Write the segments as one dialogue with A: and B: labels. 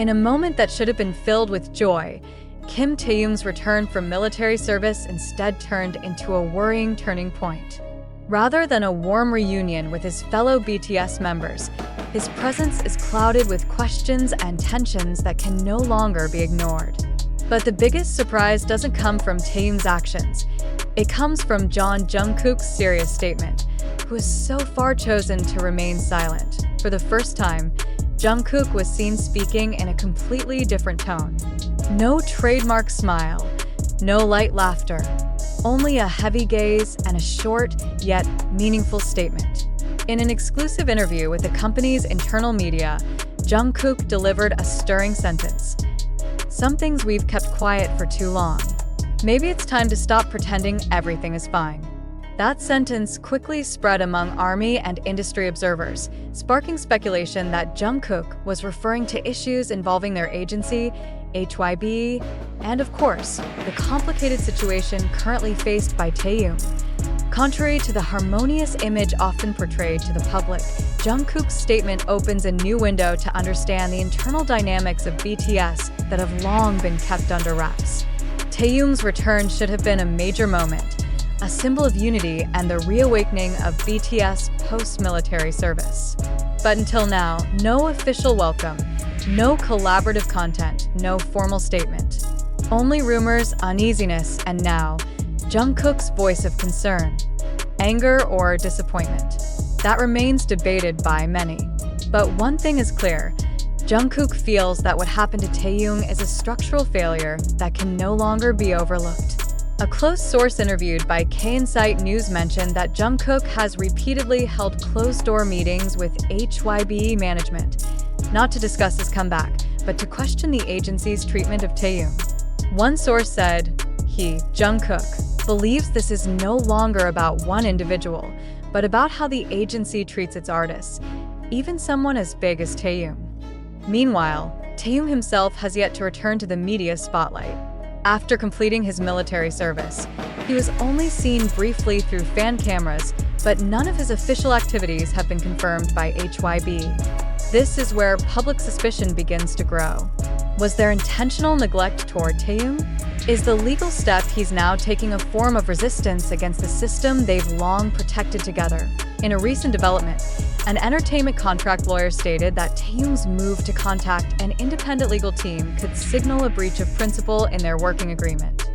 A: In a moment that should have been filled with joy, Kim Taehyung's return from military service instead turned into a worrying turning point. Rather than a warm reunion with his fellow BTS members, his presence is clouded with questions and tensions that can no longer be ignored. But the biggest surprise doesn't come from Taehyung's actions. It comes from Jungkook's serious statement, who has so far chosen to remain silent. For the first time, Jungkook was seen speaking in a completely different tone. No trademark smile, no light laughter, only a heavy gaze and a short yet meaningful statement. In an exclusive interview with the company's internal media, Jungkook delivered a stirring sentence. "Some things we've kept quiet for too long. Maybe it's time to stop pretending everything is fine." That sentence quickly spread among ARMY and industry observers, sparking speculation that Jungkook was referring to issues involving their agency, HYBE, and of course, the complicated situation currently faced by Taehyung. Contrary to the harmonious image often portrayed to the public, Jungkook's statement opens a new window to understand the internal dynamics of BTS that have long been kept under wraps. Taehyung's return should have been a major moment, a symbol of unity and the reawakening of BTS post-military service. But until now, no official welcome, no collaborative content, no formal statement. Only rumors, uneasiness, and now, Jungkook's voice of concern, anger, or disappointment. That remains debated by many. But one thing is clear, Jungkook feels that what happened to Taehyung is a structural failure that can no longer be overlooked. A close source interviewed by KInsight News mentioned that Jungkook has repeatedly held closed-door meetings with HYBE management, not to discuss his comeback, but to question the agency's treatment of Taehyung. One source said, Jungkook, believes this is no longer about one individual, but about how the agency treats its artists, even someone as big as Taehyung. Meanwhile, Taehyung himself has yet to return to the media spotlight. After completing his military service, he was only seen briefly through fan cameras, but none of his official activities have been confirmed by HYBE. This is where public suspicion begins to grow. Was there intentional neglect toward Taehyung? Is the legal step he's now taking a form of resistance against the system they've long protected together? In a recent development, an entertainment contract lawyer stated that Taehyung's move to contact an independent legal team could signal a breach of principle in their working agreement.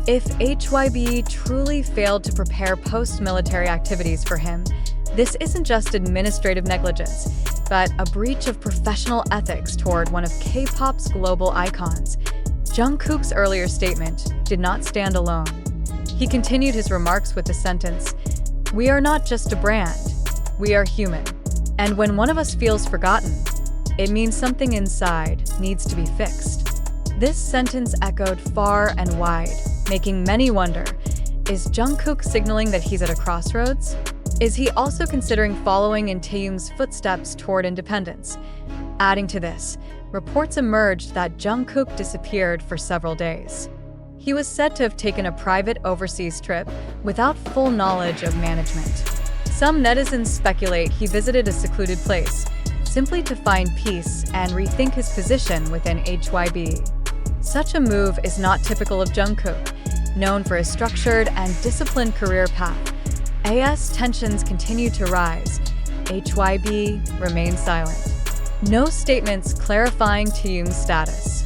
A: If HYBE truly failed to prepare post-military activities for him, this isn't just administrative negligence, but a breach of professional ethics toward one of K-pop's global icons. Jungkook's earlier statement did not stand alone. He continued his remarks with the sentence, "We are not just a brand, we are human. And when one of us feels forgotten, it means something inside needs to be fixed." This sentence echoed far and wide, making many wonder, is Jungkook signaling that he's at a crossroads? Is he also considering following in Taehyung's footsteps toward independence? Adding to this, reports emerged that Jungkook disappeared for several days. He was said to have taken a private overseas trip without full knowledge of management. Some netizens speculate he visited a secluded place, simply to find peace and rethink his position within HYBE. Such a move is not typical of Jungkook, known for his structured and disciplined career path. As tensions continue to rise, HYBE remains silent. No statements clarifying Taehyung's status.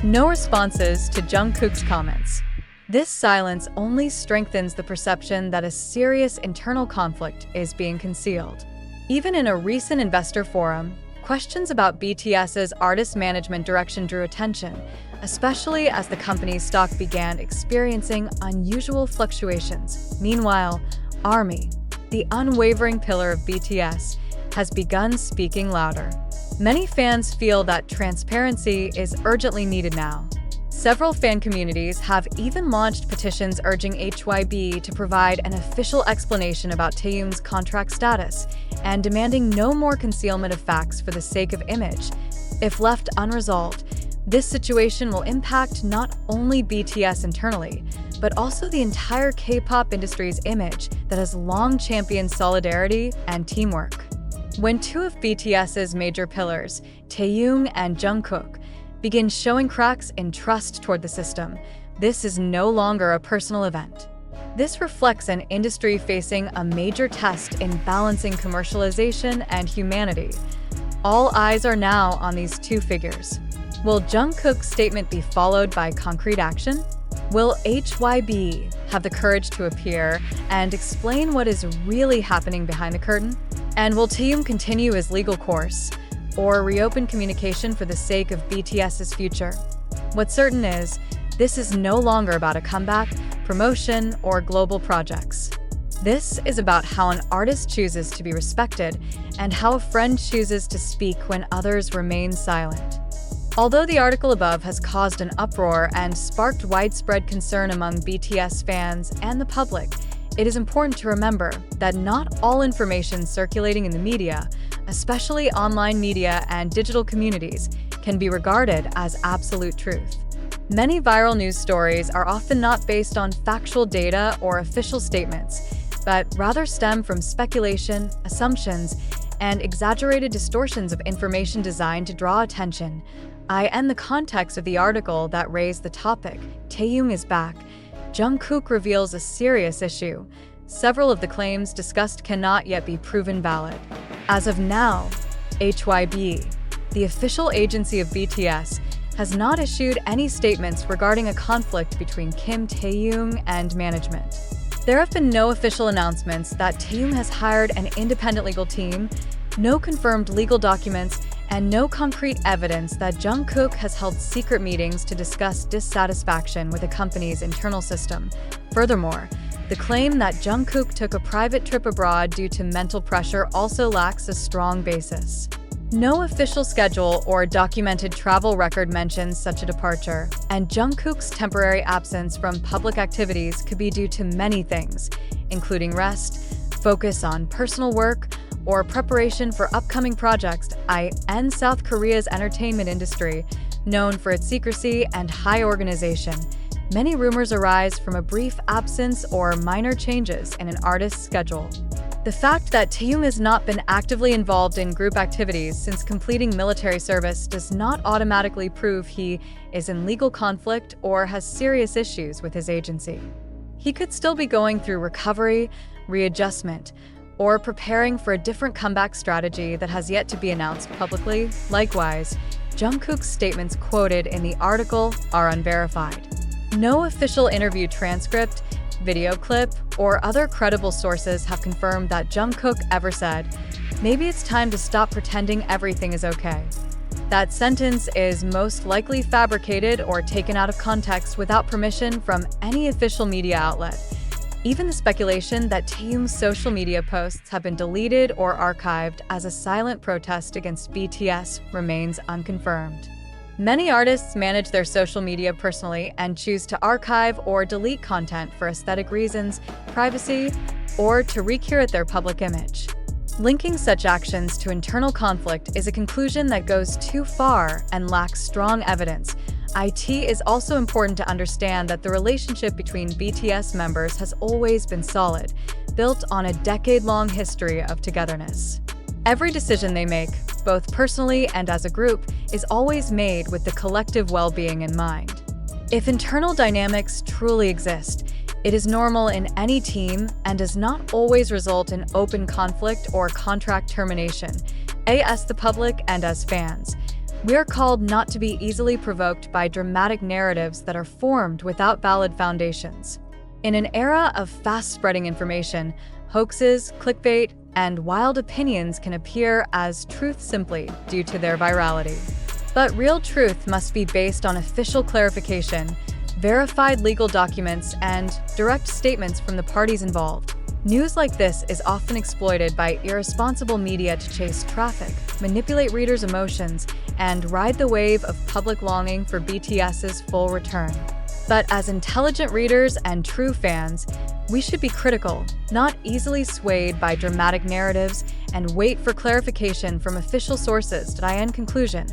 A: No responses to Jungkook's comments. This silence only strengthens the perception that a serious internal conflict is being concealed. Even in a recent investor forum, questions about BTS's artist management direction drew attention, especially as the company's stock began experiencing unusual fluctuations. Meanwhile, ARMY, the unwavering pillar of BTS, has begun speaking louder. Many fans feel that transparency is urgently needed now. Several fan communities have even launched petitions urging HYBE to provide an official explanation about Taehyung's contract status and demanding no more concealment of facts for the sake of image. If left unresolved, this situation will impact not only BTS internally, but also the entire K-pop industry's image that has long championed solidarity and teamwork. When two of BTS's major pillars, Taehyung and Jungkook, begin showing cracks in trust toward the system. This is no longer a personal event. This reflects an industry facing a major test in balancing commercialization and humanity. All eyes are now on these two figures. Will Jungkook's statement be followed by concrete action? Will HYBE have the courage to appear and explain what is really happening behind the curtain? And will Taehyung continue his legal course or reopen communication for the sake of BTS's future? What's certain is, this is no longer about a comeback, promotion, or global projects. This is about how an artist chooses to be respected and how a friend chooses to speak when others remain silent. Although the article above has caused an uproar and sparked widespread concern among BTS fans and the public, it is important to remember that not all information circulating in the media, especially online media and digital communities, can be regarded as absolute truth. Many viral news stories are often not based on factual data or official statements, but rather stem from speculation, assumptions, and exaggerated distortions of information designed to draw attention. I end the context of the article that raised the topic. Taehyung is back. Jungkook reveals a serious issue. Several of the claims discussed cannot yet be proven valid. As of now, HYBE, the official agency of BTS, has not issued any statements regarding a conflict between Kim Taehyung and management. There have been no official announcements that Taehyung has hired an independent legal team, no confirmed legal documents, and no concrete evidence that Jungkook has held secret meetings to discuss dissatisfaction with the company's internal system. Furthermore, the claim that Jungkook took a private trip abroad due to mental pressure also lacks a strong basis. No official schedule or documented travel record mentions such a departure, and Jungkook's temporary absence from public activities could be due to many things, including rest, focus on personal work, or preparation for upcoming projects. In South Korea's entertainment industry, known for its secrecy and high organization, many rumors arise from a brief absence or minor changes in an artist's schedule. The fact that Taehyung has not been actively involved in group activities since completing military service does not automatically prove he is in legal conflict or has serious issues with his agency. He could still be going through recovery, readjustment, or preparing for a different comeback strategy that has yet to be announced publicly. Likewise, Jungkook's statements quoted in the article are unverified. No official interview transcript, video clip, or other credible sources have confirmed that Jungkook ever said, "Maybe it's time to stop pretending everything is okay." That sentence is most likely fabricated or taken out of context without permission from any official media outlet. Even the speculation that Taehyung's social media posts have been deleted or archived as a silent protest against BTS remains unconfirmed. Many artists manage their social media personally and choose to archive or delete content for aesthetic reasons, privacy, or to recurate their public image. Linking such actions to internal conflict is a conclusion that goes too far and lacks strong evidence. It is also important to understand that the relationship between BTS members has always been solid, built on a decade-long history of togetherness. Every decision they make, both personally and as a group, is always made with the collective well-being in mind. If internal dynamics truly exist, it is normal in any team and does not always result in open conflict or contract termination. As the public and as fans, we are called not to be easily provoked by dramatic narratives that are formed without valid foundations. In an era of fast-spreading information, hoaxes, clickbait, and wild opinions can appear as truth simply due to their virality. But real truth must be based on official clarification, verified legal documents, and direct statements from the parties involved. News like this is often exploited by irresponsible media to chase traffic, manipulate readers' emotions, and ride the wave of public longing for BTS's full return. But as intelligent readers and true fans, we should be critical, not easily swayed by dramatic narratives, and wait for clarification from official sources. In conclusion,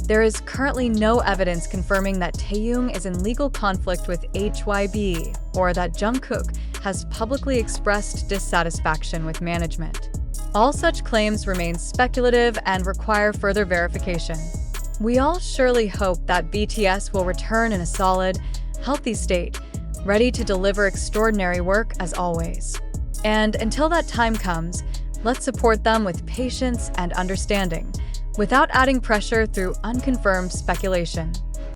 A: there is currently no evidence confirming that Taehyung is in legal conflict with HYBE or that Jungkook has publicly expressed dissatisfaction with management. All such claims remain speculative and require further verification. We all surely hope that BTS will return in a solid, healthy state, ready to deliver extraordinary work as always. And until that time comes, let's support them with patience and understanding, without adding pressure through unconfirmed speculation.